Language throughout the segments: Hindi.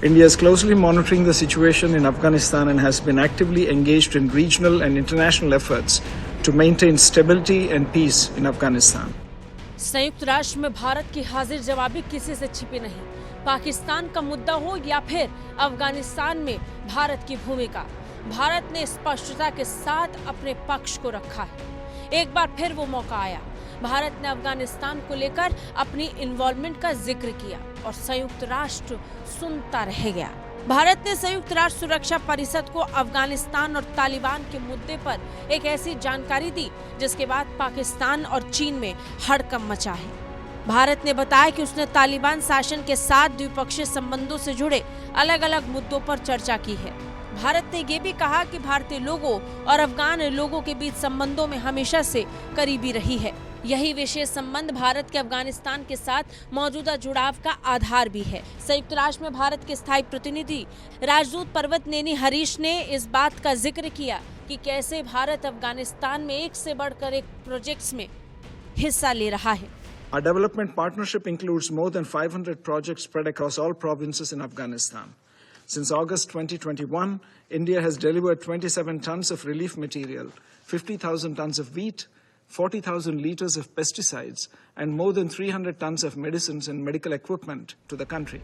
India is closely monitoring the situation in Afghanistan and has been actively engaged in regional and international efforts to maintain stability and peace in Afghanistan. संयुक्त राष्ट्र में भारत की हाजिर जवाबी किसी से छिपी नहीं। पाकिस्तान का मुद्दा हो या फिर अफगानिस्तान में भारत की भूमिका, भारत ने स्पष्टता के साथ अपने पक्ष को रखा है। एक बार फिर वो मौका आया, भारत ने अफगानिस्तान को लेकर अपनी इन्वॉल्वमेंट का जिक्र किया और संयुक्त राष्ट्र सुनता रह गया। भारत ने संयुक्त राष्ट्र सुरक्षा परिषद को अफगानिस्तान और तालिबान के मुद्दे पर एक ऐसी जानकारी दी जिसके बाद पाकिस्तान और चीन में हड़कंप मचा है। भारत ने बताया कि उसने तालिबान शासन के साथ द्विपक्षीय संबंधों से जुड़े अलग अलग मुद्दों पर चर्चा की है। भारत ने ये भी कहा कि भारतीय लोगों और अफगान लोगों के बीच संबंधों में हमेशा से करीबी रही है। यही विशेष संबंध भारत के अफगानिस्तान के साथ मौजूदा जुड़ाव का आधार भी है। संयुक्त राष्ट्र में भारत के स्थायी प्रतिनिधि राजदूत पर्वतनेनी हरीश ने इस बात का जिक्र किया कि कैसे भारत अफगानिस्तान में एक से बढ़कर एक प्रोजेक्ट्स में हिस्सा ले रहा है। Our development partnership includes more than 500 projects spread across all provinces in Afghanistan. Since August 2021, India has delivered 27 tons of relief material, 50,000 tons of wheat, 40,000 liters of pesticides, and more than 300 tons of medicines and medical equipment to the country.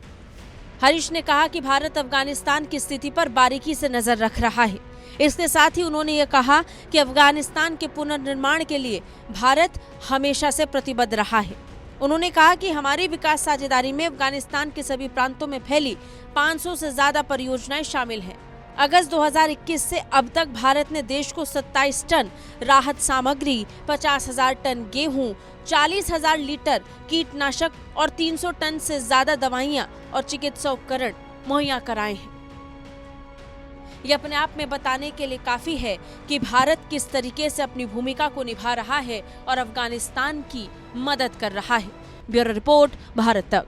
Harish ने कहा कि भारत अफगानिस्तान की स्थिति पर बारीकी से नजर रख रहा है। इसके साथ ही उन्होंने ये कहा कि अफगानिस्तान के पुनर्निर्माण के लिए भारत हमेशा से प्रतिबद्ध रहा है। उन्होंने कहा कि हमारी विकास साझेदारी में अफगानिस्तान के सभी प्रांतों में फैली 500 से ज्यादा परियोजनाएं शामिल हैं। अगस्त 2021 से अब तक भारत ने देश को 27 टन राहत सामग्री, 50,000 टन गेहूं, 40,000 लीटर कीटनाशक और 300 टन से ज्यादा दवाइयां और चिकित्सा उपकरण मुहैया कराए हैं। ये अपने आप में बताने के लिए काफी है कि भारत किस तरीके से अपनी भूमिका को निभा रहा है और अफगानिस्तान की मदद कर रहा है। ब्यूरो रिपोर्ट, भारत तक।